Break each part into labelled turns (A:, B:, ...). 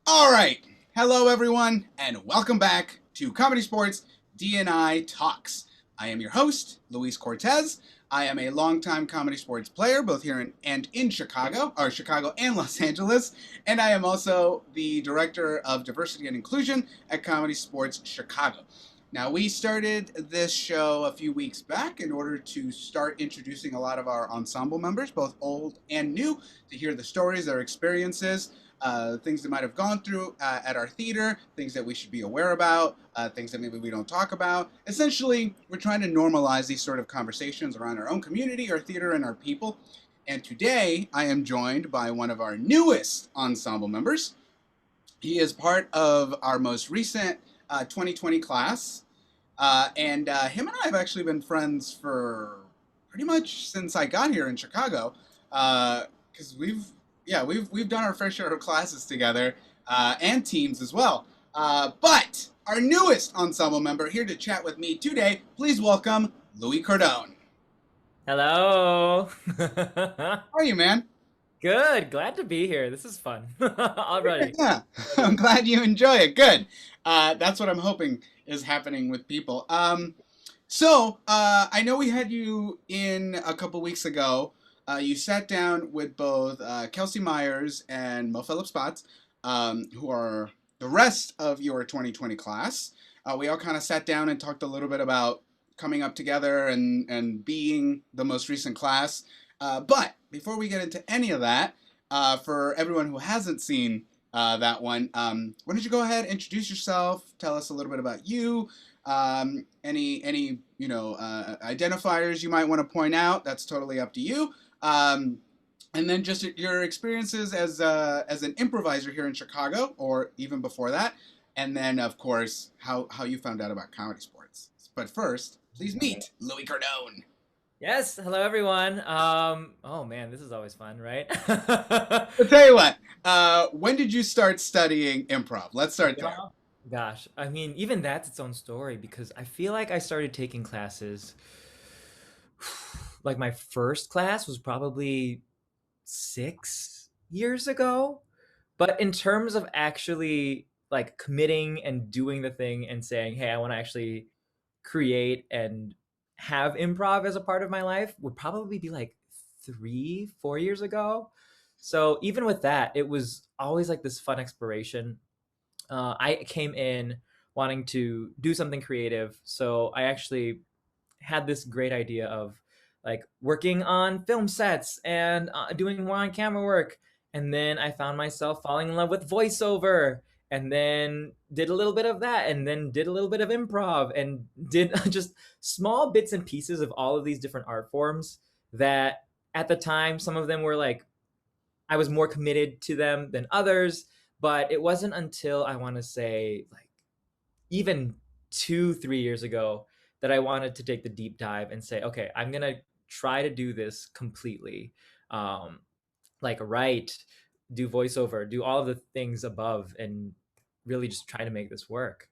A: All right. Hello, everyone, and welcome back to Comedy Sports D&I Talks. I am your host, Luis Cortez. I am a longtime comedy sports player, both here and in Chicago, or Chicago and Los Angeles, and I am also the director of diversity and inclusion at Comedy Sports Chicago. Now, we started this show a few weeks back in order to start introducing a lot of our ensemble members, both old and new, to hear the stories, their experiences, things that might have gone through at our theater, things that we should be aware about, things that maybe we don't talk about. Essentially, we're trying to normalize these sort of conversations around our own community, our theater, and our people. And today, I am joined by one of our newest ensemble members. He is part of our most recent 2020 class, and him and I have actually been friends for pretty much since I got here in Chicago, because we've done our fair share of classes together and teams as well. But our newest ensemble member here to chat with me today, please welcome Louie Cordon.
B: Hello.
A: How are you, man?
B: Good. Glad to be here. This is fun. Already.
A: Yeah, I'm glad you enjoy it. Good. That's what I'm hoping is happening with people. I know we had you in a couple weeks ago. You sat down with both Kelsey Myers and Mo Phillips Potts, who are the rest of your 2020 class. We all kind of sat down and talked a little bit about coming up together and being the most recent class. But before we get into any of that, for everyone who hasn't seen that one, why don't you go ahead, introduce yourself, tell us a little bit about you, any identifiers you might want to point out. That's totally up to you. And then just your experiences as an improviser here in Chicago, or even before that, and then of course how you found out about comedy sports. But first, please meet Louie Cardone.
B: Yes. Hello, everyone. Oh man, this is always fun, right?
A: I'll tell you what. When did you start studying improv? Let's start there.
B: Yeah. Gosh, I mean, even that's its own story because I feel like I started taking classes. Like my first class was probably 6 years ago. But in terms of actually like committing and doing the thing and saying, hey, I want to actually create and have improv as a part of my life would probably be like 3, 4 years ago. So even with that, it was always like this fun exploration. I came in wanting to do something creative. So I actually had this great idea of like working on film sets and doing more on camera work. And then I found myself falling in love with voiceover and then did a little bit of that and then did a little bit of improv and did just small bits and pieces of all of these different art forms that at the time, some of them were like, I was more committed to them than others. But it wasn't until I want to say like even 2, 3 years ago that I wanted to take the deep dive and say, okay, I'm gonna try to do this completely, um, like write, do voiceover, do all of the things above, and really just try to make this work.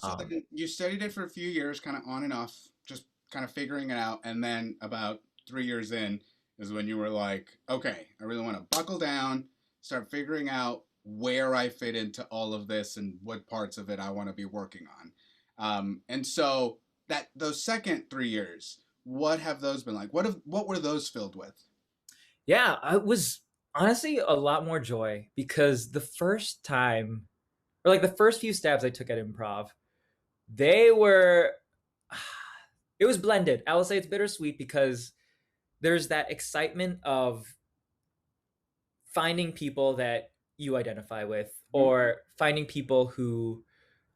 A: So
B: Um,
A: then you studied it for a few years, kind of on and off, just kind of figuring it out, and then about 3 years in is when you were like, okay, I really want to buckle down, start figuring out where I fit into all of this and what parts of it I want to be working on. And so that those second 3 years, what have those been like? What were those filled with?
B: yeah, I was honestly a lot more joy because the first time, or like the first few stabs I took at improv, they were, it was blended. I will say it's bittersweet because there's that excitement of finding people that you identify with
A: Mhm.
B: or finding people who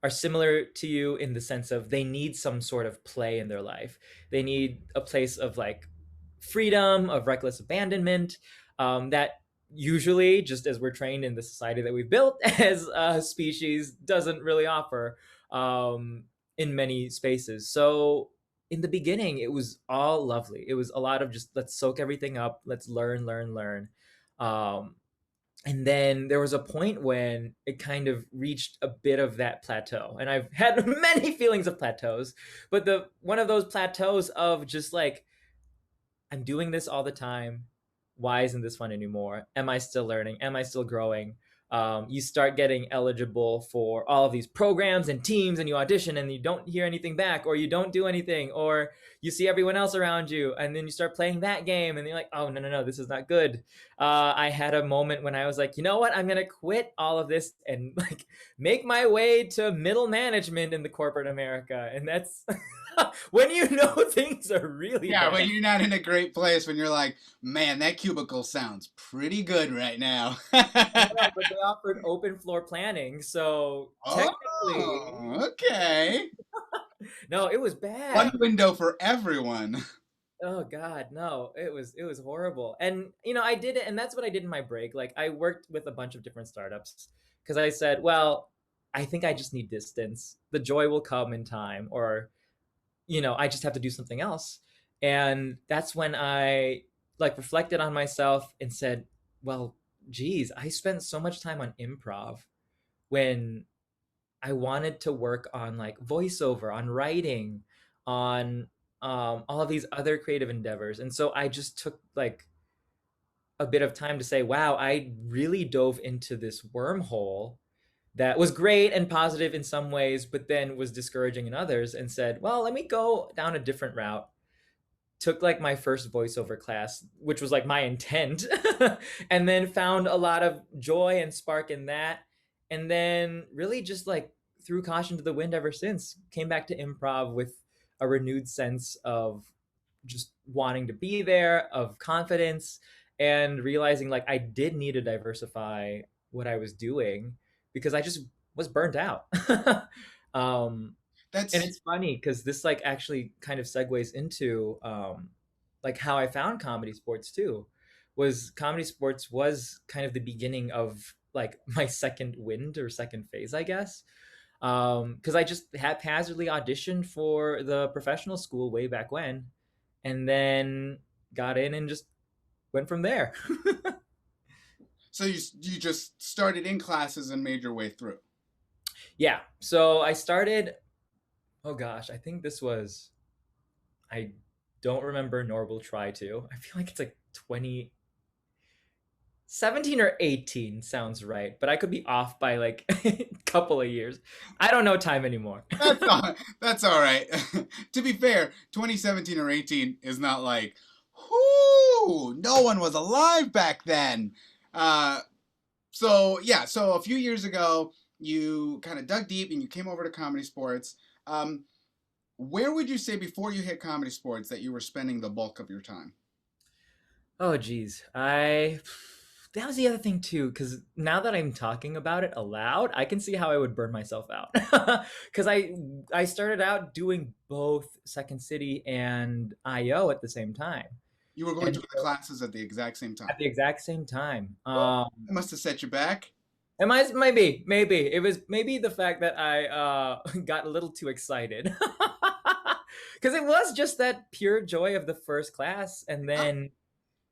B: are similar to you in the sense of they need some sort of play in their life. They need a place of like freedom, of reckless abandonment, that usually, just as we're trained in the society that we've built as a species, doesn't really offer um, in many spaces. So in the beginning, it was all lovely. It was a lot of just let's soak everything up, let's learn, learn, learn. Um, and then there was a point when it kind of reached a bit of that plateau, and I've had many feelings of plateaus, but the one of those plateaus of just like I'm doing this all the time, why isn't this fun anymore, am I still learning, am I still growing, you start getting eligible for all of these programs and teams, and you audition and you don't hear anything back, or you don't do anything, or you see everyone else around you and then you start playing that game and you're like, oh, no, no, no, this is not good. I had a moment when I was like, you know what, I'm gonna quit all of this and like make my way to middle management in the corporate America. And that's when you know things are really
A: Yeah,
B: bad.
A: when you're not in a great place, when you're like, man, that cubicle sounds pretty good right now.
B: Yeah, but they offered open floor planning, so technically,
A: Oh, okay.
B: no, it was
A: One
B: bad.
A: window for everyone.
B: Oh God, no, it was horrible. And I did it, and that's what I did in my break. Like I worked with a bunch of different startups because I said, well, I think I just need distance. The joy will come in time, or I just have to do something else. And that's when I like reflected on myself and said, well, geez, I spent so much time on improv when I wanted to work on like voiceover, on writing, on all of these other creative endeavors. And so I just took like a bit of time to say, wow, I really dove into this wormhole that was great and positive in some ways, but then was discouraging in others, and said, well, let me go down a different route. Took like my first voiceover class, which was like my intent, and then found a lot of joy and spark in that. And then really just like threw caution to the wind ever since. Came back to improv with a renewed sense of just wanting to be there, of confidence, and realizing like I did need to diversify what I was doing because I just was burnt out. um, and
A: That's
B: it's funny because this like actually kind of segues into like how I found comedy sports too. Was comedy sports was kind of the beginning of like my second wind or second phase, I guess. Because I just haphazardly auditioned for the professional school way back when, and then got in and just went from there.
A: so you just started in classes and made your way through.
B: Yeah. So I started. Oh gosh, I think this was. I don't remember nor will try to. I feel like it's like 2017 or 18 sounds right, but I could be off by like a couple of years. I don't know time anymore.
A: That's all right. To be fair, 2017 or 18 is not like, whoo, no one was alive back then. Uh, so yeah, so a few years ago, you kind of dug deep and you came over to comedy sports. Um, where would you say before you hit comedy sports that you were spending the bulk of your time?
B: Oh geez, I that was the other thing too, because now that I'm talking about it aloud, I can see how I would burn myself out. Because I started out doing both Second City and IO at the same time,
A: You were going
B: and
A: to the classes at the exact same time.
B: at the exact same time.
A: Well, it must have set you back.
B: It might, maybe it was maybe the fact that I got a little too excited, because it was just that pure joy of the first class, and
A: Huh?
B: then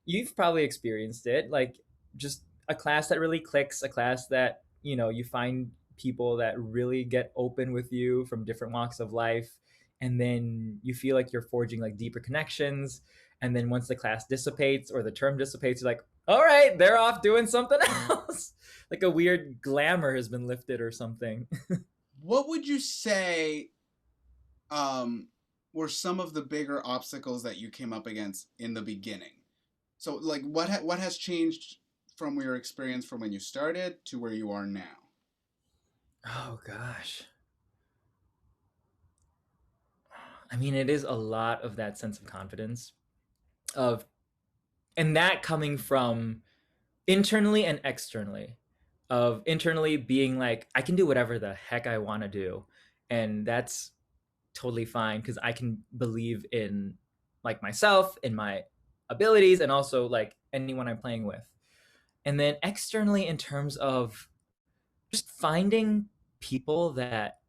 B: you've probably experienced it, like just a class that really clicks, a class that you find people that really get open with you from different walks of life, and then you feel like you're forging like deeper connections, and then once the class dissipates or the term dissipates, you're like, all right, they're off doing something else. Like a weird glamour has been lifted or something.
A: What would you say um, were some of the bigger obstacles that you came up against in the beginning? So, like, what has changed from your experience from when you started to where you are now?
B: Oh gosh, I mean, it is a lot of that sense of confidence, of and that coming from internally and externally, of internally being like, I can do whatever the heck I want to do, and that's totally fine because I can believe in like myself, in my abilities, and also like anyone I'm playing with. And then externally, in terms of just finding people that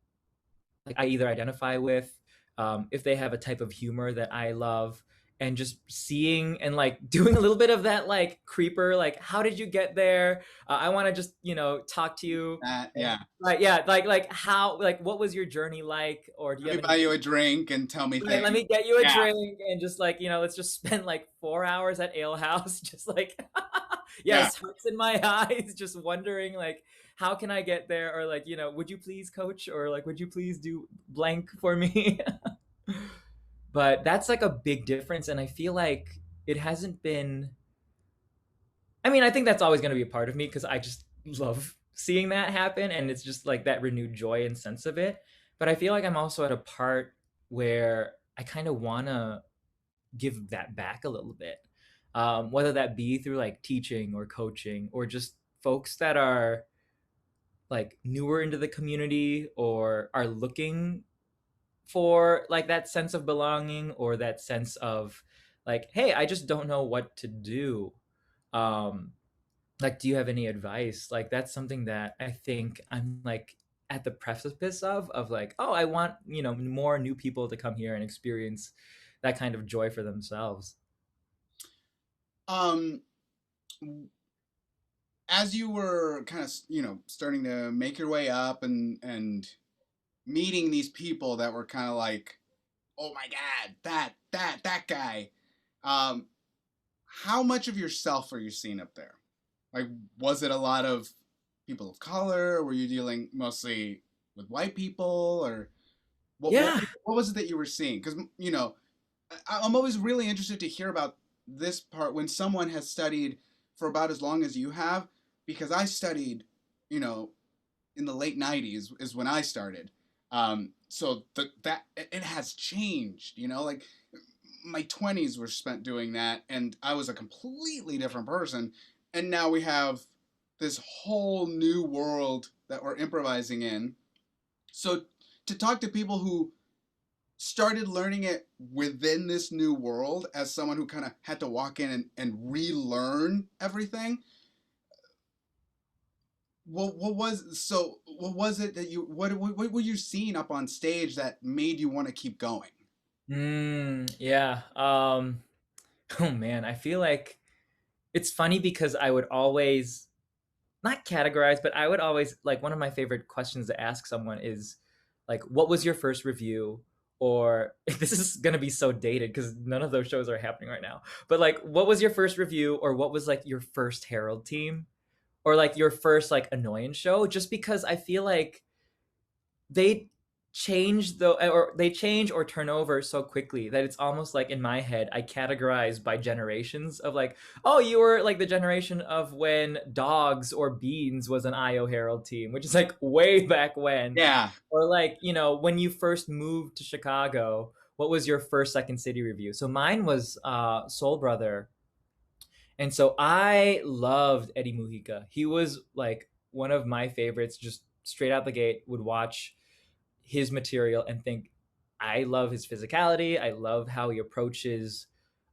B: like I either identify with, if they have a type of humor that I love, and just seeing and like doing a little bit of that like creeper, like how did you get there? I want to just talk to you,
A: That,
B: and
A: yeah.
B: like yeah, like how, like what was your journey like, or do you
A: Let
B: have
A: me buy
B: any?
A: you a drink and tell me
B: Right,
A: things.
B: let me get you a
A: Yeah.
B: drink and just like let's just spend like 4 hours at Ale House, just like
A: Yeah.
B: Yes, hearts in my eyes, just wondering like how can I get there, or like, would you please coach, or like would you please do blank for me? But that's like a big difference, and I feel like it hasn't been. I mean, I think that's always going to be a part of me because I just love seeing that happen, and it's just like that renewed joy and sense of it. But I feel like I'm also at a part where I kind of want to give that back a little bit, whether that be through like teaching or coaching, or just folks that are like newer into the community or are looking for like that sense of belonging, or that sense of like, hey, I just don't know what to do. um like, do you have any advice? Like, that's something that I think I'm like at the precipice of like, oh, I want, more new people to come here and experience that kind of joy for themselves.
A: Um, as you were kind of, starting to make your way up and meeting these people that were kind of like, oh my god, that guy. Um, how much of yourself are you seeing up there? Like, was it a lot of people of color? Were you dealing mostly with white people, or what?
B: Yeah.
A: What was it that you were seeing? Because I'm always really interested to hear about this part when someone has studied for about as long as you have, because I studied, you know, in the late '90s is when I started. So that it has changed, like my 20s were spent doing that, and I was a completely different person. And now we have this whole new world that we're improvising in. So to talk to people who started learning it within this new world as someone who kind of had to walk in and relearn everything, what was it that what were you seeing up on stage that made you want to keep going?
B: Yeah. Oh man, I feel like it's funny because I would always not categorize, but I would always like, one of my favorite questions to ask someone is like, what was your first review? Or this is gonna be so dated because none of those shows are happening right now. But like, what was your first review, or what was like your first Herald team, or like your first like annoyance show? Just because I feel like they they change or turn over so quickly that it's almost like in my head I categorize by generations of like, oh, you were like the generation of when Dogs or Beans was an IO Herald team, which is like way back when.
A: Yeah.
B: Or like, when you first moved to Chicago, what was your first Second City review? So mine was Soul Brother. And so I loved Eddie Mujica. He was like one of my favorites, just straight out the gate. Would watch his material and think, I love his physicality. I love how he approaches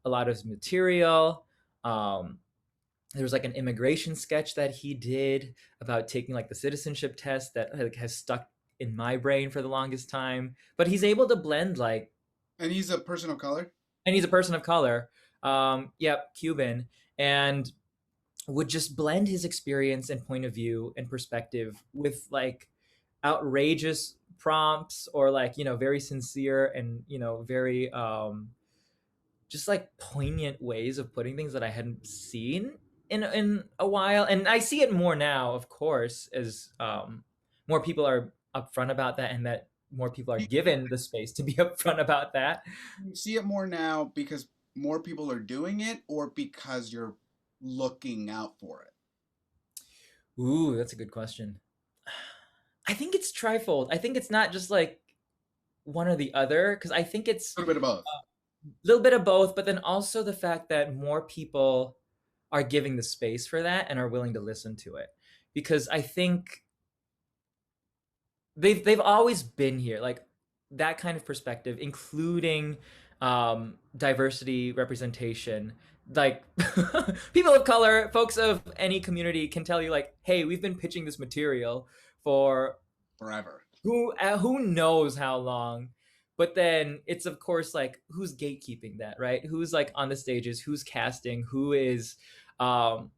B: a lot of his material. Um, there was like an immigration sketch that he did about taking like the citizenship test that like has stuck in my brain for the longest time. But he's able to blend like,
A: And he's a person of color.
B: and he's a person of color. Yep, Cuban, and would just blend his experience and point of view and perspective with like outrageous prompts, or like, very sincere and, very just like poignant ways of putting things that I hadn't seen in a while. And I see it more now, of course, as more people are upfront about that, and that more people are
A: You,
B: given the space to be upfront about that.
A: you see it more now because more people are doing it, or because you're looking out for it?
B: Ooh, that's a good question. I think it's trifold. I think it's not just like one or the other, because I think it's
A: A little bit of both.
B: a little bit of both, but then also the fact that more people are giving the space for that and are willing to listen to it. Because I think they've always been here, like that kind of perspective, including diversity, representation. Like people of color, folks of any community can tell you like, hey, we've been pitching this material for
A: Forever.
B: who knows how long. But then it's of course like, who's gatekeeping that, right? Who's like on the stages, who's casting, who is um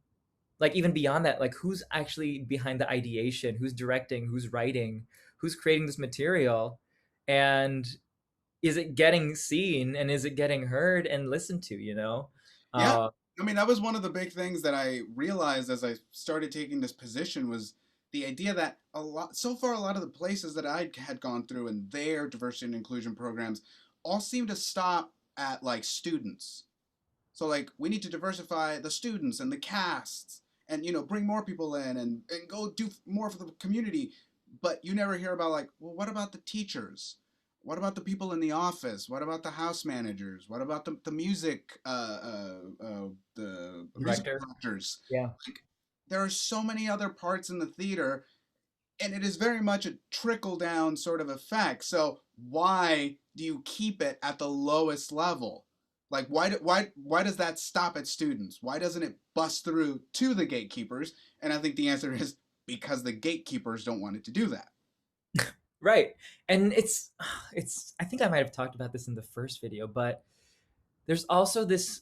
B: like, even beyond that, like who's actually behind the ideation, who's directing, who's writing, who's creating this material, and is it getting seen, and is it getting heard and listened to,
A: Yeah. I mean, that was one of the big things that I realized as I started taking this position was the idea that so far, a lot of the places that I had gone through and their diversity and inclusion programs all seem to stop at like students. So like we need to diversify the students and the casts and bring more people in and go do more for the community. But you never hear about like, well, what about the teachers? What about the people in the office? What about the house managers? What about the music the music
B: Director.
A: directors?
B: Yeah.
A: Like there are so many other parts in the theater and it is very much a trickle down sort of effect. So why do you keep it at the lowest level? Like why does that stop at students? Why doesn't it bust through to the gatekeepers? And I think the answer is because the gatekeepers don't want it to do that.
B: Right. And it's I think I might have talked about this in the first video, but there's also this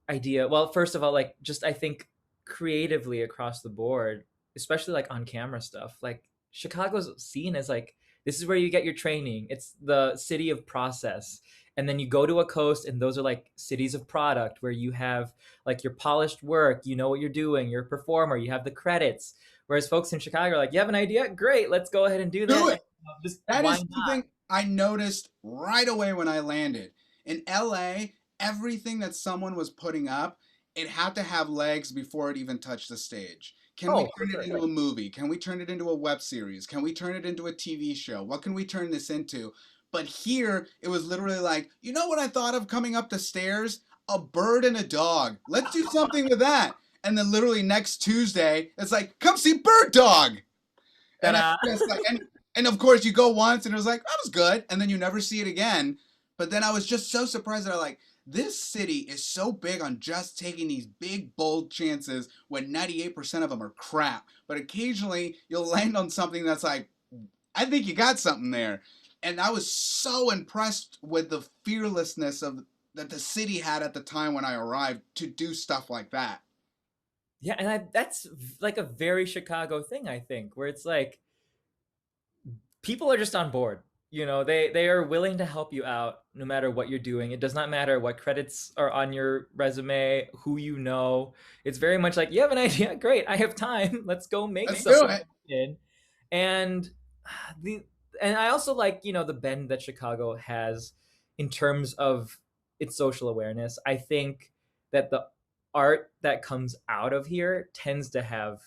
B: idea. Well, first of all, like just I think creatively across the board, especially like on camera stuff, like Chicago's seen as like this is where you get your training. It's the city of process. And then you go to a coast and those are like cities of product where you have like your polished work, you know what you're doing, you're a performer, you have the credits. Whereas folks in Chicago are like, you have an idea? Great, let's go ahead and do that.
A: Do
B: And
A: it.
B: just
A: That
B: why
A: is
B: not?
A: something I noticed right away when I landed. In LA, everything that someone was putting up, it had to have legs before it even touched the stage. Can we
B: Oh, for
A: turn it
B: sure.
A: into a movie? Can we turn it into a web series? Can we turn it into a TV show? What can we turn this into? But here, it was literally like, you know what I thought of coming up the stairs? A bird and a dog. Let's do something with that. And then literally next Tuesday, it's like, come see Bird Dog. And it's
B: Ta-da.
A: just like, and of course you go once and it was like that was good, and then you never see it again. But then I was just so surprised that I like this city is so big on just taking these big bold chances when 98% of them are crap. But occasionally you'll land on something that's like, I think you got something there. And I was so impressed with the fearlessness of that the city had at the time when I arrived to do stuff like that.
B: Yeah, and that's like a very Chicago thing, I think, where it's like people are just on board. You know, they are willing to help you out no matter what you're doing. It does not matter what credits are on your resume, who you know. It's very much like you have an idea, great, I have time. Let's go make
A: Let's do
B: something
A: it.
B: happen. And the and I also like, you know, the bend that Chicago has in terms of its social awareness. I think that the art that comes out of here tends to have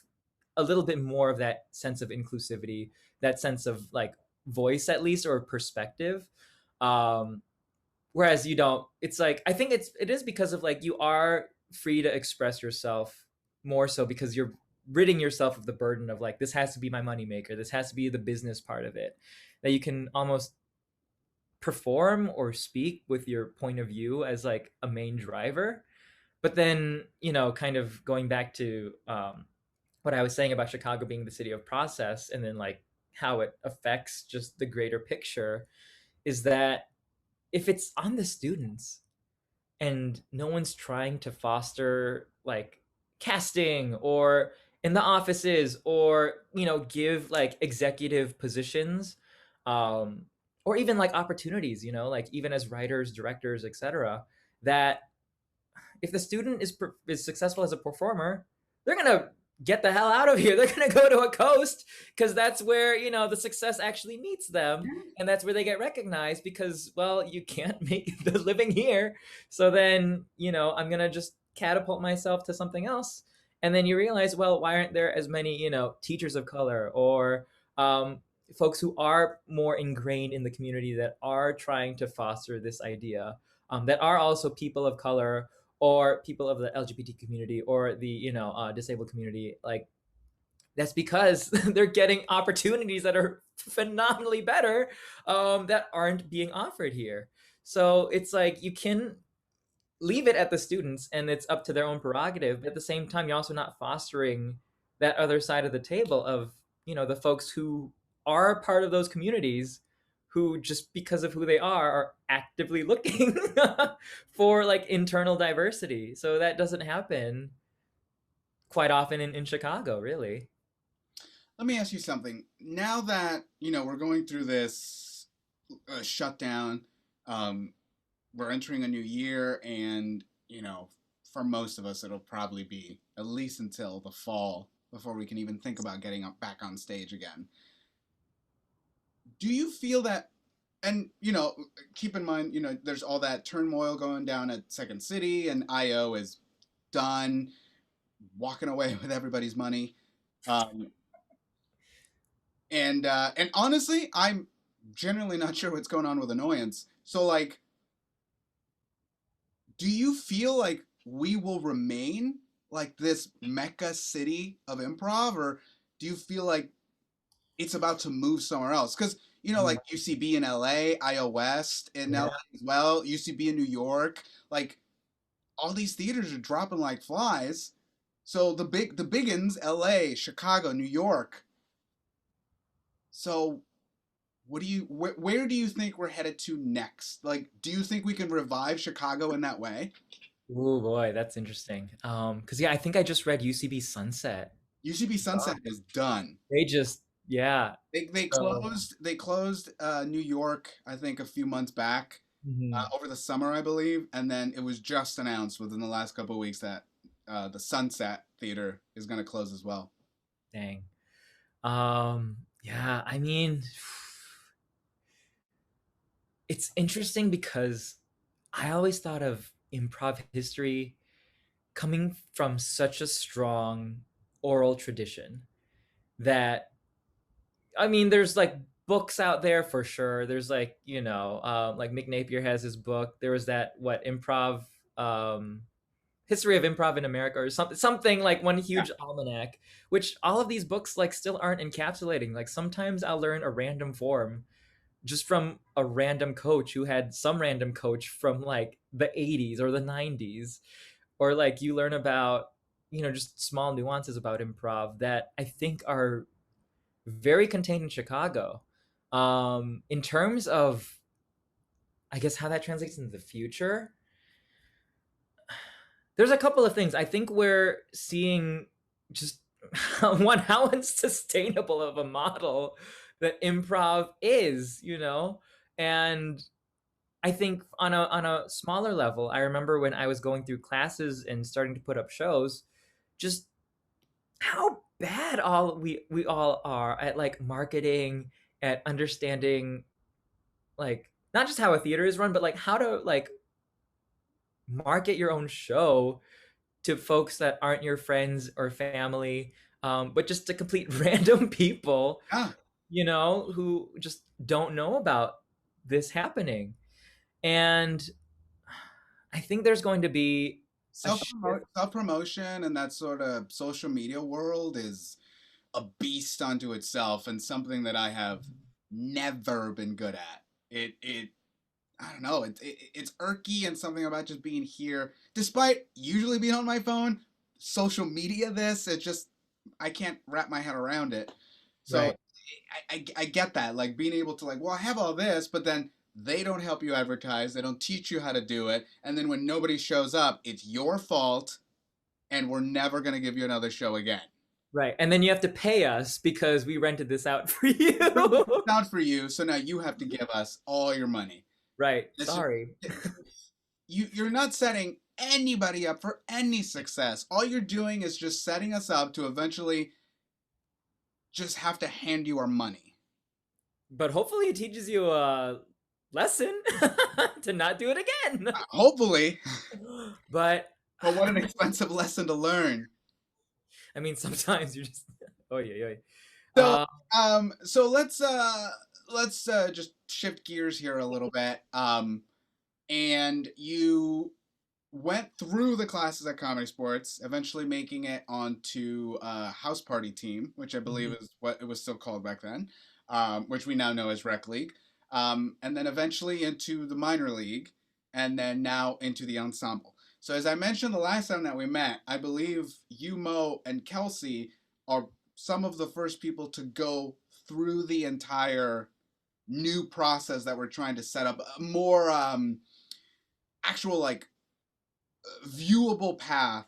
B: a little bit more of that sense of inclusivity, that sense of like voice at least or perspective. Um, Whereas you don't. It's like I think it is because of like you are free to express yourself more so because you're ridding yourself of the burden of like this has to be my moneymaker. This has to be the business part of it. That you can almost perform or speak with your point of view as like a main driver. But then, you know, kind of going back to what I was saying about Chicago being the city of process and then like how it affects just the greater picture is that if it's on the students and no one's trying to foster like casting or in the offices or you know give like executive positions um or even like opportunities, you know, like even as writers, directors, etc., that if the student is successful as a performer, they're gonna get the hell out of here. They're gonna go to a coast because that's where you know the success actually meets them, and that's where they get recognized. Because well, you can't make the living here, so then you know I'm gonna just catapult myself to something else. And then you realize, well, why aren't there as many you know teachers of color or folks who are more ingrained in the community that are trying to foster this idea, that are also people of color or people of the LGBT community or the you know disabled community, like that's because they're getting opportunities that are phenomenally better that aren't being offered here. So it's like you can leave it at the students and it's up to their own prerogative, but at the same time you're also not fostering that other side of the table of you know the folks who are part of those communities who just because of who they are actively looking for like internal diversity. So that doesn't happen quite often in Chicago, really.
A: Let me ask you something. Now that we're going through this shutdown, um, we're entering a new year, and for most of us, it'll probably be at least until the fall before we can even think about getting up back on stage again. Do you feel that, and keep in mind, there's all that turmoil going down at Second City, and IO is done, walking away with everybody's money. Um, and honestly, I'm generally not sure what's going on with Annoyance. So like, do you feel like we will remain like this mecca city of improv, or do you feel like it's about to move somewhere else? Because like UCB in LA, IO West in LA as well, UCB in New York, like all these theaters are dropping like flies. So the biggins, LA, Chicago, New York. So where do you think we're headed to next? Like, do you think we can revive Chicago in that way?
B: Oh boy, that's interesting. Because yeah, I think I just read UCB Sunset.
A: UCB Sunset is done.
B: They just yeah.
A: They
B: So
A: closed New York, I think, a few months back,
B: mhm,
A: over the summer, I believe, and then it was just announced within the last couple of weeks that the Sunset Theater is going to close as well.
B: dang. Yeah, I mean, it's interesting because I always thought of improv history coming from such a strong oral tradition that I mean, there's like books out there for sure. There's like like Mick Napier has his book. There was that what improv history of improv in America or something like one
A: Yeah,
B: huge almanac, which all of these books like still aren't encapsulating. Like sometimes I'll learn a random form just from a random coach who had some random coach from like the 80s or the 90s, or like you learn about just small nuances about improv that I think are very contained in Chicago. In terms of, I guess, how that translates into the future, there's a couple of things. I think we're seeing just how unsustainable of a model that improv is, and I think on a smaller level, I remember when I was going through classes and starting to put up shows, just how bad all we all are at like marketing, at understanding like not just how a theater is run, but like how to like market your own show to folks that aren't your friends or family, but just to complete random people,
A: yeah.
B: who just don't know about this happening. And I think there's going to be a shift.
A: Self promotion and that sort of social media world is a beast unto itself, and something that I have never been good at. It I don't know. It's irky, and something about just being here, despite usually being on my phone. Social media, this it just I can't wrap my head around it. So
B: Right.
A: I get that, like being able to like, well, I have all this, but then they don't help you advertise. They don't teach you how to do it, and then when nobody shows up, it's your fault, and we're never gonna give you another show again.
B: Right. And then you have to pay us because we rented this out for you.
A: It's not for you, so now you have to give us all your money.
B: Right.
A: It's just,
B: Sorry.
A: you're not setting anybody up for any success. All you're doing is just setting us up to eventually just have to hand you our money.
B: But hopefully it teaches you a lesson to not do it again.
A: Hopefully,
B: But
A: but what an expensive lesson to learn.
B: I mean, sometimes you just oh yeah, yeah.
A: So, so let's just shift gears here a little bit. And you went through the classes at Comedy Sports, eventually making it onto House Party Team, which I believe is what it was still called back then, which we now know as Rec League, and then eventually into the minor league, and then now into the Ensemble. So as I mentioned the last time that we met, I believe you, Mo, and Kelsey are some of the first people to go through the entire new process that we're trying to set up, a more actual like viewable path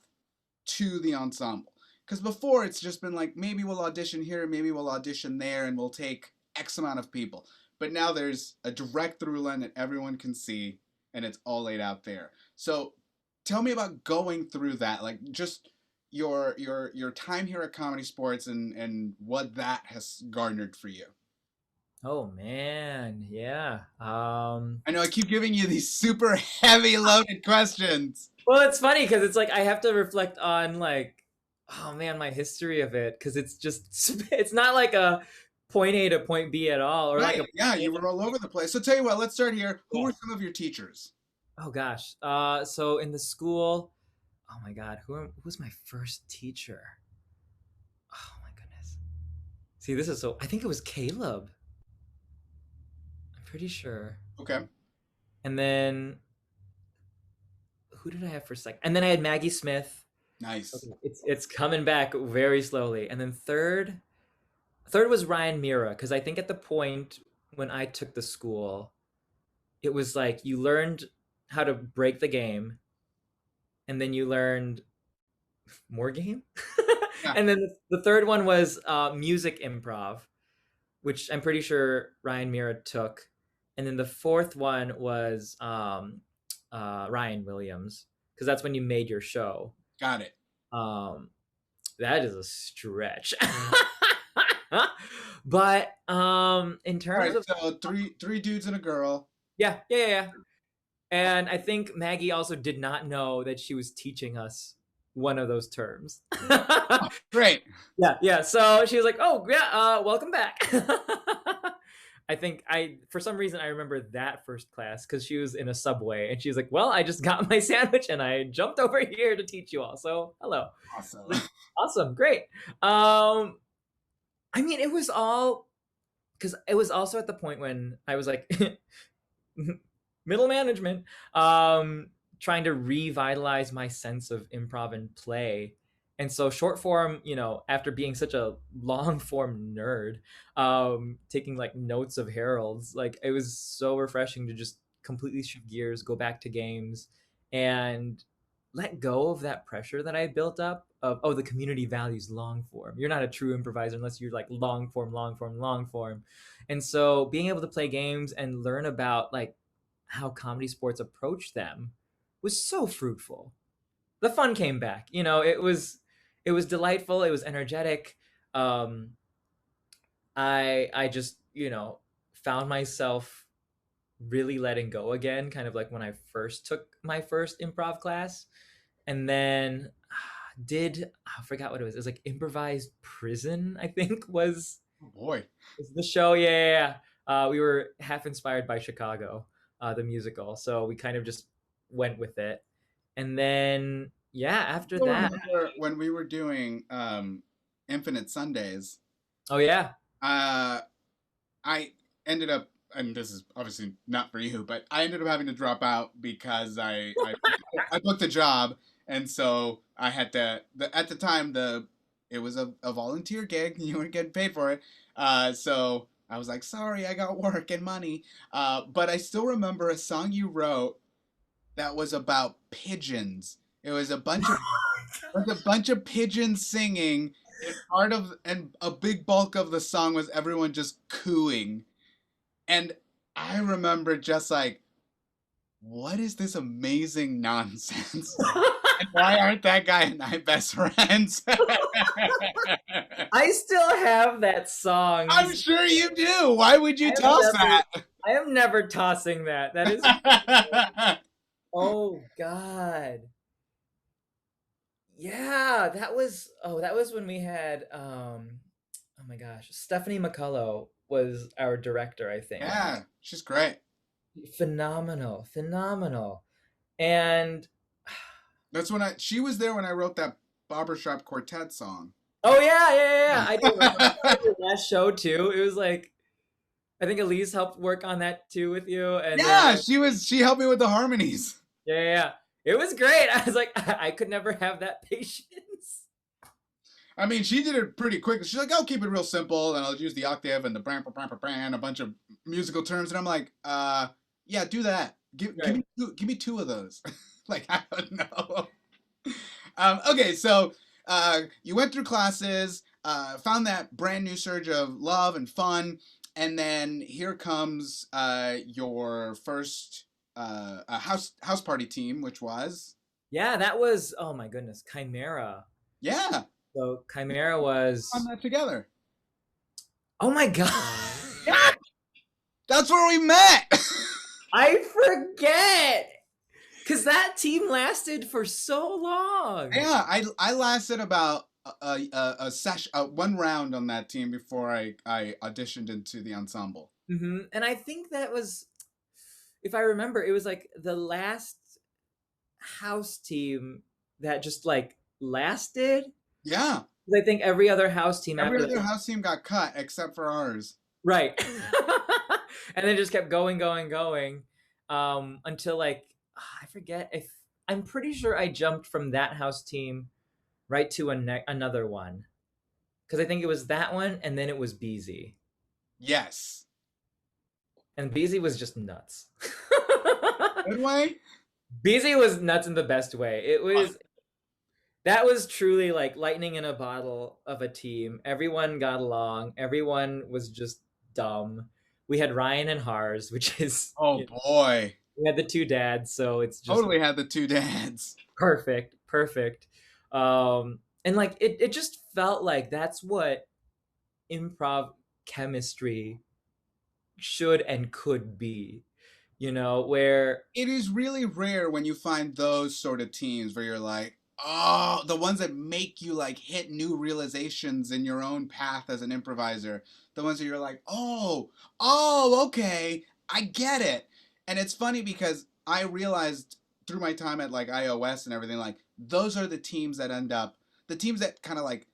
A: to the ensemble. Because before it's just been like, maybe we'll audition here, maybe we'll audition there, and we'll take X amount of people. But now there's a direct through line that everyone can see, and it's all laid out there. So tell me about going through that, like just your time here at Comedy Sports and what that has garnered for you.
B: Oh man, yeah.
A: I know I keep giving you these super heavy loaded questions.
B: Well, it's funny because it's like I have to reflect on like, oh man, my history of it because it's just it's not like a point A to point B at all, or like
A: Right.
B: a
A: Yeah,
B: point A
A: you
B: to
A: were all
B: point
A: over the place. So tell you what, let's start here. Who
B: B.
A: were some of your teachers?
B: Oh gosh. So in the school, oh my god, who was my first teacher? Oh my goodness. See, this is so. I think it was Caleb. I'm pretty sure.
A: Okay.
B: And then who did I have for second? And then I had Maggie Smith.
A: Nice.
B: Okay, it's coming back very slowly. And then third was Ryan Mira because I think at the point when I took the school, it was like you learned how to break the game, and then you learned more game.
A: Yeah,
B: And then the third one was music improv, which I'm pretty sure Ryan Mira took. And then the fourth one was Ryan Williams, because that's when you made your show.
A: got it.
B: Um, that is a stretch. But in
A: All
B: terms
A: right,
B: of
A: so three dudes and a girl.
B: yeah. And I think Maggie also did not know that she was teaching us one of those terms.
A: Great.
B: Yeah. So she was like, "Oh, yeah, welcome back." I think for some reason, I remember that first class because she was in a subway and she was like, "Well, I just got my sandwich and I jumped over here to teach you all. So, hello."
A: Awesome.
B: Like, awesome, great. I mean, it was all because it was also at the point when I was like middle management, trying to revitalize my sense of improv and play. And so short form, after being such a long form nerd, taking like notes of heralds, like it was so refreshing to just completely shift gears, go back to games, and let go of that pressure that I built up of, oh, the community values long form. You're not a true improviser unless you're like long form, long form, long form. And so being able to play games and learn about like how comedy sports approach them was so fruitful. The fun came back. It was delightful. It was energetic. Um, I just found myself really letting go again, kind of like when I first took my first improv class, and then I forgot what it was. It was like improvised prison. I think
A: Oh boy.
B: was the show. Yeah. We were half inspired by Chicago, the musical, so we kind of just went with it. And then yeah, after
A: Still
B: that,
A: remember when we were doing Infinite Sundays.
B: oh yeah,
A: Uh, I ended up, and this is obviously not for you, but I ended up having to drop out because I booked a job, and so I had to. At the time, it was a volunteer gig, and you weren't getting paid for it. So I was like, sorry, I got work and money. But I still remember a song you wrote that was about pigeons. It was a bunch of pigeons singing, and a big bulk of the song was everyone just cooing. And I remember just like, what is this amazing nonsense? And why aren't that guy and I best friends?
B: I still have that song.
A: I'm sure you do. Why would you toss that?
B: I am never tossing that. That is, oh God. Yeah, that was when we had oh my gosh, Stephanie McCullough was our director, I think.
A: Yeah, she's great.
B: Phenomenal. And
A: That's when she was there when I wrote that Barbershop Quartet song.
B: oh yeah. I do remember that was your last show too. It was like I think Elise helped work on that too with you. And
A: Yeah,
B: then,
A: she helped me with the harmonies.
B: yeah. It was great. I was like, I could never have that patience.
A: I mean, she did it pretty quick. She's like, I'll keep it real simple, and I'll use the octave and the and a bunch of musical terms. And I'm like, yeah, do that. Give me two of those. Like, I don't know. Okay, so you went through classes, found that brand new surge of love and fun, and then here comes your first house party team, which was
B: Yeah, that was, oh my goodness, Chimera.
A: Yeah,
B: So Chimera
A: on
B: was,
A: that together.
B: oh my God.
A: Yeah, that's where we met.
B: I forget. Because that team lasted for so long.
A: Yeah, I lasted about a session, one round on that team before I auditioned into the ensemble.
B: And I think that was, if I remember, it was like the last house team that just like lasted.
A: Yeah,
B: I think every other house team
A: every
B: after
A: other
B: that,
A: house team got cut except for ours.
B: right? And then just kept going, until like I forget if I'm pretty sure I jumped from that house team right to another one because I think it was that one, and then it was Beezy,
A: Yes.
B: and Beezy was just nuts.
A: Good way?
B: Beezy was nuts in the best way. It was that was truly like lightning in a bottle of a team. Everyone got along. Everyone was just dumb. We had Ryan and Hars, which is
A: Oh boy.
B: we had the two dads, so it's just
A: Totally had the two dads.
B: perfect, perfect. And like it just felt like that's what improv chemistry should and could be. Where
A: It is really rare when you find those sort of teams where you're like, oh, the ones that make you like hit new realizations in your own path as an improviser. The ones that you're like, oh, okay, I get it. And it's funny because I realized through my time at like iOS and everything, like those are the teams that end up, the teams that kind of like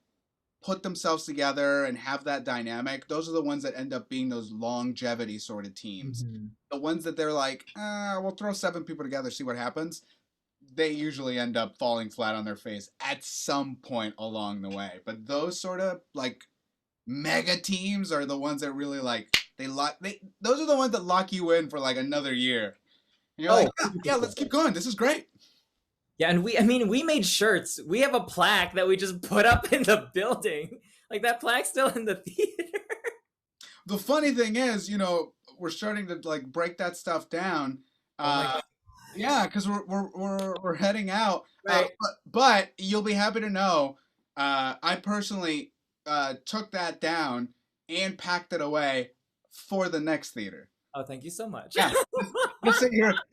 A: put themselves together and have that dynamic, those are the ones that end up being those longevity sort of teams.
B: Mhm.
A: The ones that they're like, we'll throw 7 people together, see what happens. They usually end up falling flat on their face at some point along the way. But those sort of like mega teams are the ones that really like those are the ones that lock you in for like another year. And you're like,
B: Oh,
A: yeah, let's keep going. This is great.
B: yeah, and we made shirts. We have a plaque that we just put up in the building. Like that plaque's still in the theater.
A: The funny thing is, we're starting to like break that stuff down.
B: Oh my God.
A: Yeah, because we're heading out.
B: Right.
A: But you'll be happy to know, I personally took that down and packed it away for the next theater.
B: Oh, thank you so much.
A: Yeah,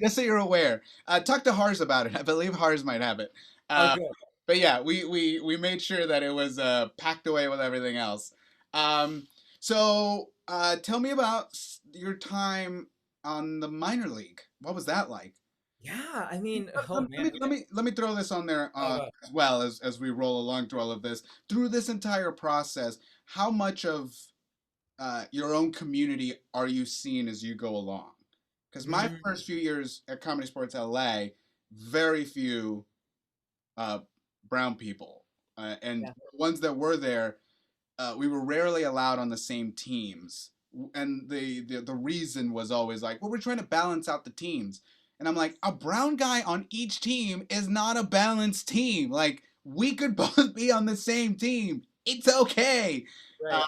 A: just so you're aware. Talk to Hars about it. I believe Hars might have it.
B: Oh,
A: Uh,
B: good.
A: but yeah, we made sure that it was packed away with everything else. So tell me about your time on the minor league. What was that like?
B: Yeah, I mean, oh
A: Let
B: man.
A: me let me let me throw this on there
B: Oh,
A: as well as we roll along through all of this. Through this entire process, how much of your own community are you seeing as you go along? Because my
B: mm,
A: first few years at Comedy Sports LA, very few uh, brown people, and
B: yeah.
A: the ones that were there, we were rarely allowed on the same teams. And the reason was always like, well, we're trying to balance out the teams. And I'm like, a brown guy on each team is not a balanced team. Like, we could both be on the same team. It's okay. Uh,
B: Right.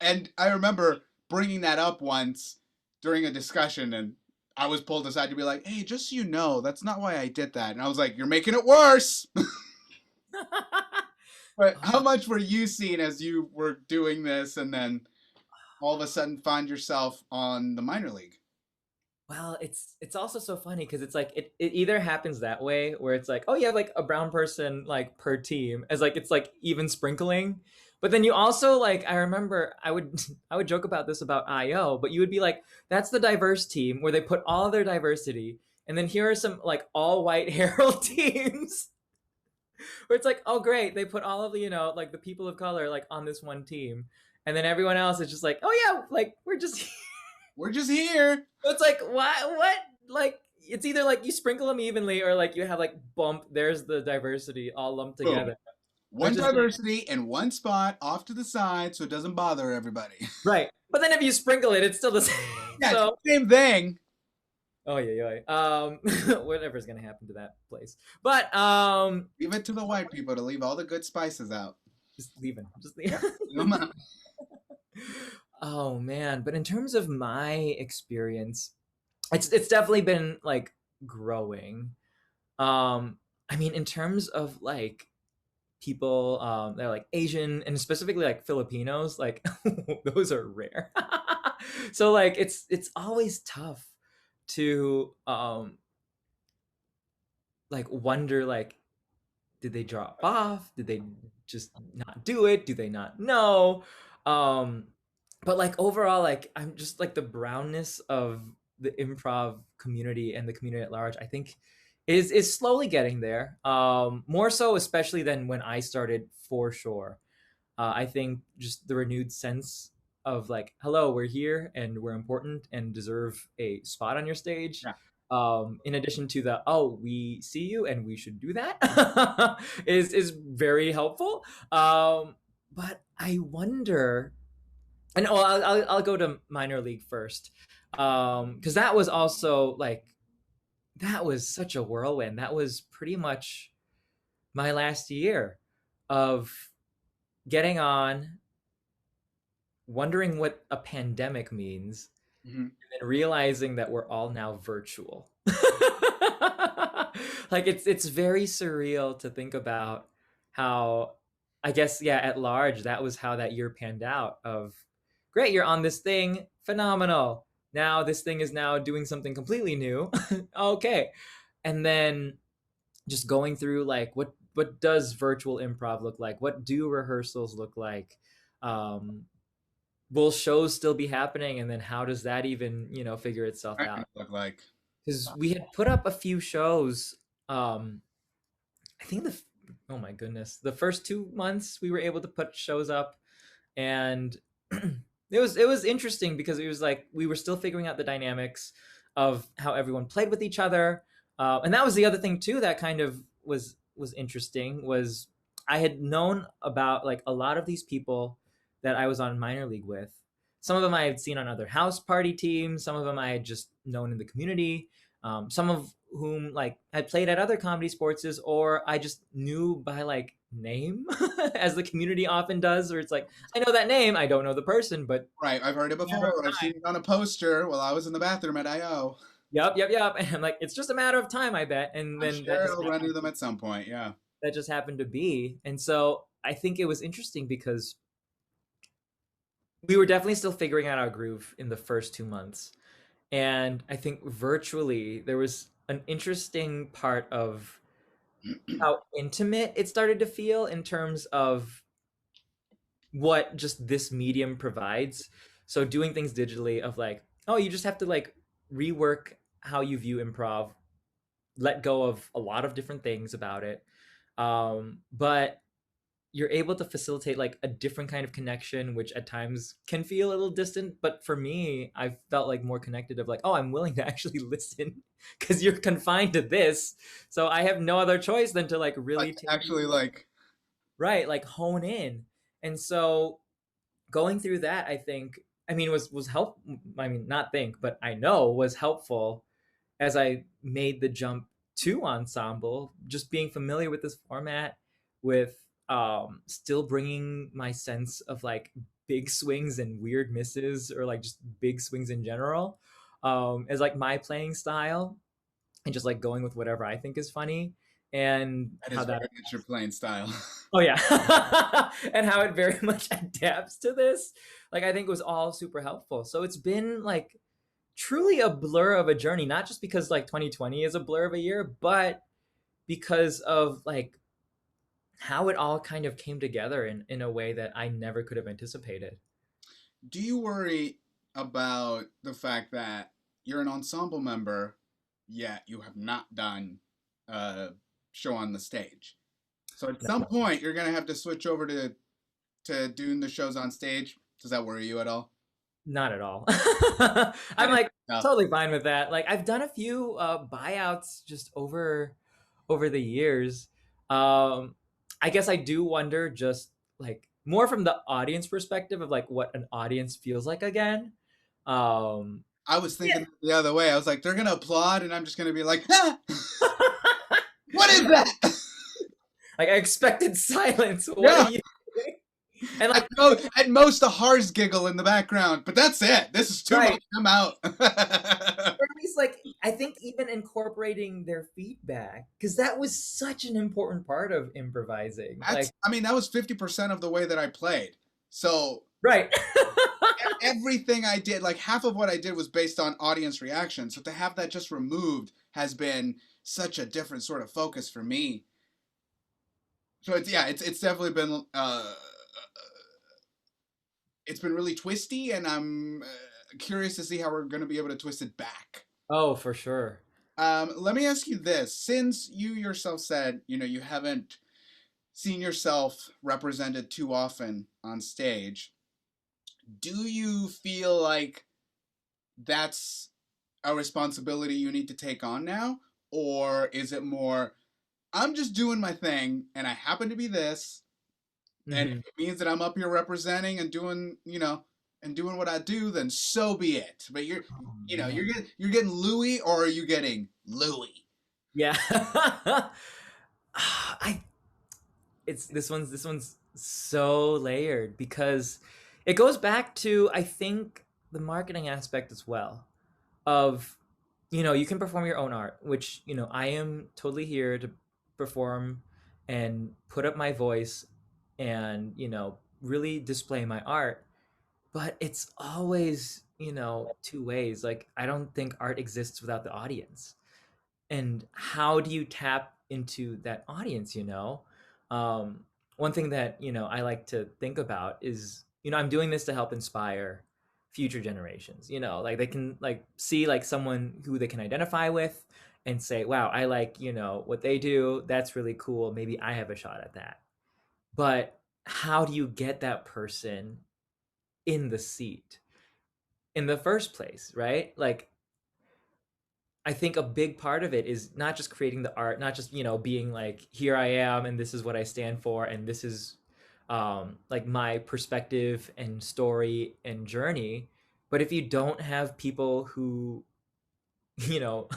A: and I remember bringing that up once during a discussion, and I was pulled aside to be like, hey, just so you know, that's not why I did that. And I was like, you're making it worse. But how much were you seeing as you were doing this and then all of a sudden find yourself on the minor league?
B: Well, it's also so funny because it's like it either happens that way where it's like, oh, you have like a brown person like per team as like it's like even sprinkling. But then you also like I remember I would I would joke about this about IO, but you would be like, that's the diverse team where they put all of their diversity. And then here are some like all white Herald teams where it's like, oh great, they put all of the, like the people of color like on this one team. And then everyone else is just like, oh yeah, like we're just
A: We're just here.
B: it's like what like it's either like you sprinkle them evenly or like you have like bump there's the diversity all lumped
A: Boom.
B: together,
A: One
B: which is
A: diversity in one spot off to the side so it doesn't bother everybody.
B: right. But then if you sprinkle it, it's still the same.
A: Yeah, it's
B: So
A: the same thing.
B: oh yeah. Whatever's gonna happen to that place. But
A: Leave it to the white people to leave all the good spices out.
B: just leaving.
A: Leave 'em out.
B: Oh man, but in terms of my experience, it's definitely been like growing. I mean, in terms of like people that are like Asian and specifically like Filipinos, like those are rare. So like it's always tough to like wonder like did they drop off? Did they just not do it? Do they not know? Um but like overall like I'm just like the brownness of the improv community and the community at large, I think is slowly getting there. More so especially than when I started, for sure. I think just the renewed sense of like, hello, we're here and we're important and deserve a spot on your stage.
A: Yeah.
B: In addition to the, oh, we see you and we should do that, is very helpful. But I wonder, and oh, I'll go to minor league first, because that was also like that was such a whirlwind. That was pretty much my last year of getting on, wondering what a pandemic means,
A: Mm-hmm.
B: and then realizing that we're all now virtual. Like it's very surreal to think about how, I guess, yeah, at large that was how that year panned out. Of great, you're on this thing, phenomenal. Now this thing is now doing something completely new. Okay. And then just going through like what does virtual improv look like? What do rehearsals look like? Um, will shows still be happening, and then how does that even figure itself
A: That can
B: out?
A: look like.
B: Because we had put up a few shows. I think oh my goodness, the first 2 months we were able to put shows up, and it was interesting because it was like we were still figuring out the dynamics of how everyone played with each other. And that was the other thing too that kind of was interesting. Was I had known about like a lot of these people that I was on minor league with. Some of them I had seen on other house party teams. Some of them I had just known in the community. Some of whom like had played at other comedy sportses, or I just knew by like name, as the community often does, where it's like I know that name, I don't know the person, but
A: Right, I've heard it
B: matter of
A: before. I've seen
B: time.
A: it on a poster while I was in the bathroom at IO.
B: Yep. And I'm like, it's just a matter of time, I bet. And
A: I'm
B: then that
A: sure
B: just
A: I'll run into them at some point. Yeah.
B: happened to be. And so I think it was interesting because we were definitely still figuring out our groove in the first 2 months. And I think virtually there was an interesting part of how intimate it started to feel in terms of what just this medium provides. So doing things digitally of like, oh, you just have to like rework how you view improv, let go of a lot of different things about it. But you're able to facilitate like a different kind of connection, which at times can feel a little distant. But for me, I felt like more connected of like, oh, I'm willing to actually listen because you're confined to this. So I have no other choice than to like really
A: Like,
B: take
A: actually, like,
B: right, like hone in. And so going through that, I think, I mean, was help. I mean, not think, but I know was helpful as I made the jump to Ensemble, just being familiar with this format, with still bringing my sense of like big swings and weird misses, or like just big swings in general, as like my playing style, and just like going with whatever I think is funny, and
A: that
B: how
A: is
B: that
A: very much your playing style.
B: oh yeah, and how it very much adapts to this. Like I think it was all super helpful. So it's been like truly a blur of a journey, not just because like 2020 is a blur of a year, but because of like how it all kind of came together in a way that I never could have anticipated.
A: Do you worry about the fact that you're an ensemble member, yet you have not done a show on the stage? So at some
B: No,
A: point, you're gonna have to switch over to doing the shows on stage. Does that worry you at all?
B: not at all.
A: That
B: I'm
A: is
B: like
A: tough.
B: totally fine with that. Like I've done a few buyouts just over the years. Um, I guess I do wonder just like more from the audience perspective of like what an audience feels like again. Um,
A: I was
B: yeah.
A: thinking the other way. I was like, they're gonna applaud, and I'm just gonna be like, "Huh, what is that?"
B: Like I expected silence. What are
A: Yeah.
B: you doing? And
A: At,
B: like
A: at most, a Hars giggle in the background, but that's it. This is too
B: right,
A: much. I'm out.
B: for me is like, I think even incorporating their feedback, because that was such an important part of improvising. Like,
A: I mean, that was 50% of the way that I played. So
B: right.
A: everything I did, like half of what I did was based on audience reaction. So to have that just removed has been such a different sort of focus for me. So it's definitely been it's been really twisty, and I'm curious to see how we're going to be able to twist it back.
B: Oh, for sure.
A: Let me ask you this: since you yourself said you haven't seen yourself represented too often on stage, do you feel like that's a responsibility you need to take on now, or is it more I'm just doing my thing and I happen to be this, and if
B: Hmm.
A: it means that I'm up here representing and doing what I do, then so be it. But
B: Oh,
A: you're getting Louie, or are you getting Louie?
B: yeah. I it's this one's so layered because it goes back to, I think, the marketing aspect as well of, you can perform your own art, which, I am totally here to perform and put up my voice and, really display my art. But it's always, two ways. Like, I don't think art exists without the audience. And how do you tap into that audience, um, one thing that, I like to think about is, I'm doing this to help inspire future generations, like they can like see like someone who they can identify with and say, wow, I like, what they do, that's really cool, maybe I have a shot at that. But how do you get that person in the seat in the first place, right? Like, I think a big part of it is not just creating the art, not just, being like, here I am and this is what I stand for and this is like my perspective and story and journey. But if you don't have people who, you know,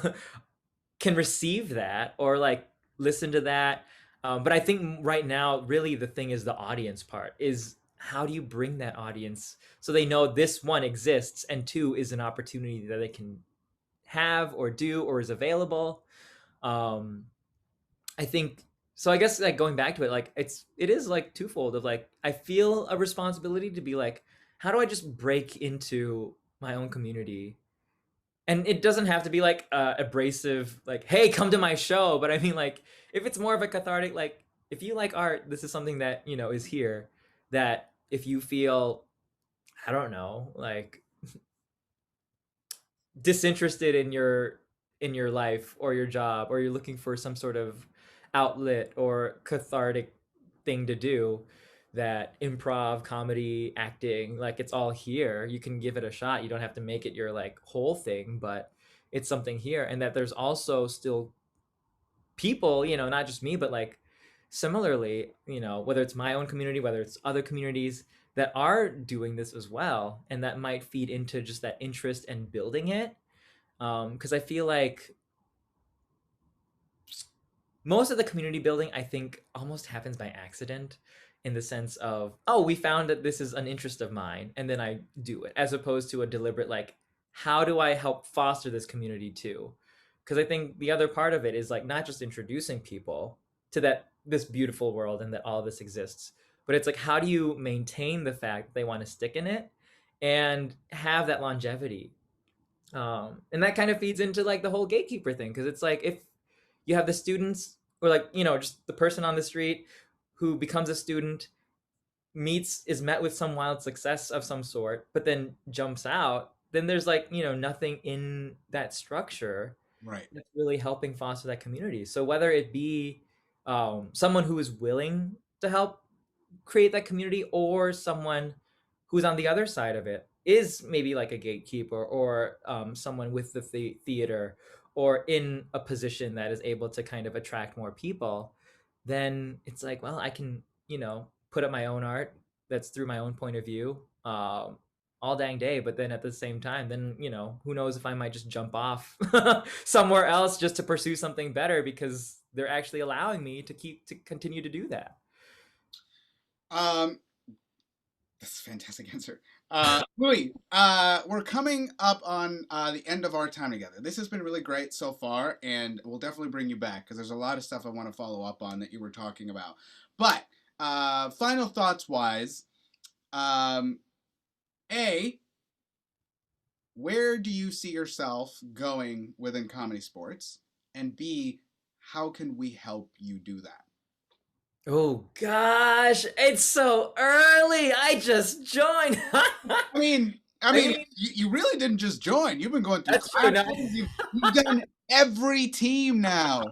B: can receive that or like listen to that, but I think right now, really the thing is the audience part is how do you bring that audience so they know this one exists and two is an opportunity that they can have or do or is available. um I think so. I guess like going back to it, like it is like twofold of like I feel a responsibility to be like, how do I just break into my own community? And it doesn't have to be like abrasive, like, hey, come to my show. But I mean, like, if it's more of a cathartic, like, if you like art, this is something that, is here. That if you feel, I don't know, like disinterested in your life or your job, or you're looking for some sort of outlet or cathartic thing to do, that improv, comedy, acting, like, it's all here. You can give it a shot. You don't have to make it your like whole thing, but it's something here. And that there's also still people, not just me, but like similarly, whether it's my own community, whether it's other communities that are doing this as well, and that might feed into just that interest and building it. Because I feel like most of the community building, I think, almost happens by accident, in the sense of, oh, we found that this is an interest of mine and then I do it, as opposed to a deliberate like, how do I help foster this community too? Because I think the other part of it is like not just introducing people to that this beautiful world and that all of this exists, but it's like, how do you maintain the fact that they want to stick in it and have that longevity? And that kind of feeds into like the whole gatekeeper thing, because it's like, if you have the students, or like, just the person on the street who becomes a student, is met with some wild success of some sort, but then jumps out, then there's like, nothing in that structure
A: Right.
B: that's really helping foster that community. So whether it be someone who is willing to help create that community, or someone who's on the other side of it is maybe like a gatekeeper, or someone with the theater, or in a position that is able to kind of attract more people, then it's like, well, I can, put up my own art that's through my own point of view, all dang day. But then at the same time, then, who knows if I might just jump off somewhere else just to pursue something better, because they're actually allowing me to continue to do that.
A: Um, that's a fantastic answer. Louie, we're coming up on the end of our time together. This has been really great so far, and we'll definitely bring you back because there's a lot of stuff I want to follow up on that you were talking about. But final thoughts wise, um, A, where do you see yourself going within comedy sports? And B, how can we help you do that?
B: Oh gosh, it's so early. I just joined.
A: I mean, I
B: I
A: mean,
B: mean,
A: you really didn't just join. You've been going through
B: that's true. No,
A: classes. You've done every team now.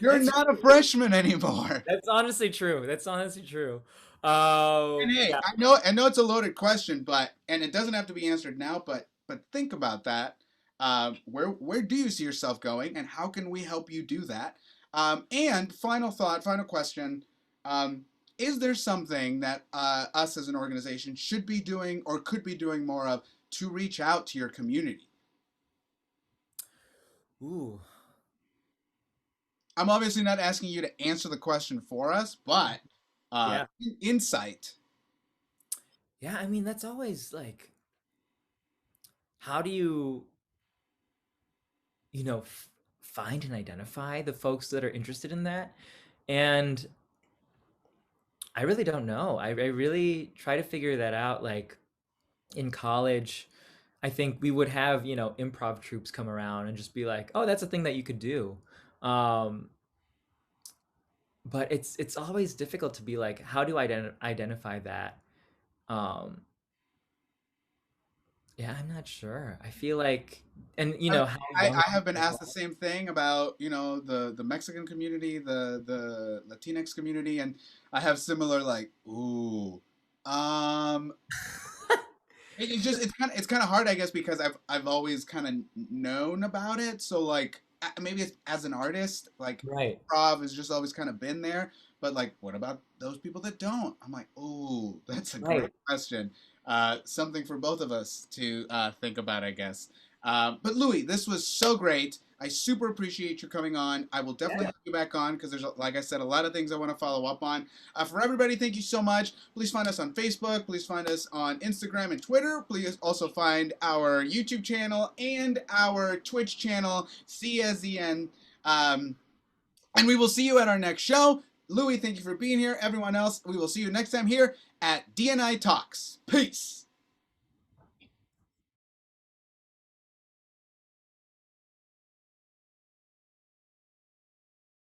A: You're
B: that's
A: not a
B: true.
A: freshman anymore.
B: That's honestly true. That's honestly true.
A: And hey,
B: Yeah.
A: I know it's a loaded question, but and it doesn't have to be answered now, but think about that. Where do you see yourself going, and how can we help you do that? And final thought, final question: is there something that us as an organization should be doing or could be doing more of to reach out to your community?
B: Ooh.
A: I'm obviously not asking you to answer the question for us, but
B: Yeah.
A: insight.
B: Yeah. I mean, that's always like, how do you, you know, find and identify the folks that are interested in that? And I really don't know. I really try to figure that out. Like in college, I think we would have, improv troops come around and just be like, "Oh, that's a thing that you could do." Um, but it's always difficult to be like, how do I identify that? Um, yeah, I'm not sure. I feel like, and
A: I,
B: how
A: I
B: young
A: have been
B: people
A: asked the same thing about the Mexican community, the Latinx community, and I have similar like ooh, um, it's just it's kind of hard I guess because I've always kind of known about it, so like maybe it's, as an artist like
B: are. Right,
A: improv has just always kind of been there, but like what about those people that don't? I'm like ooh, that's a great
B: right.
A: question. Something for both of us to think about, I guess. But Louis, this was so great. I super appreciate you coming on. I will definitely
B: Yeah.
A: have you back on because there's, like I said, a lot of things I want to follow up on. For everybody, thank you so much. Please find us on Facebook. Please find us on Instagram and Twitter. Please also find our YouTube channel and our Twitch channel, CSZN. Um, and we will see you at our next show. Louis, thank you for being here. Everyone else, we will see you next time here at DNI Talks. Peace.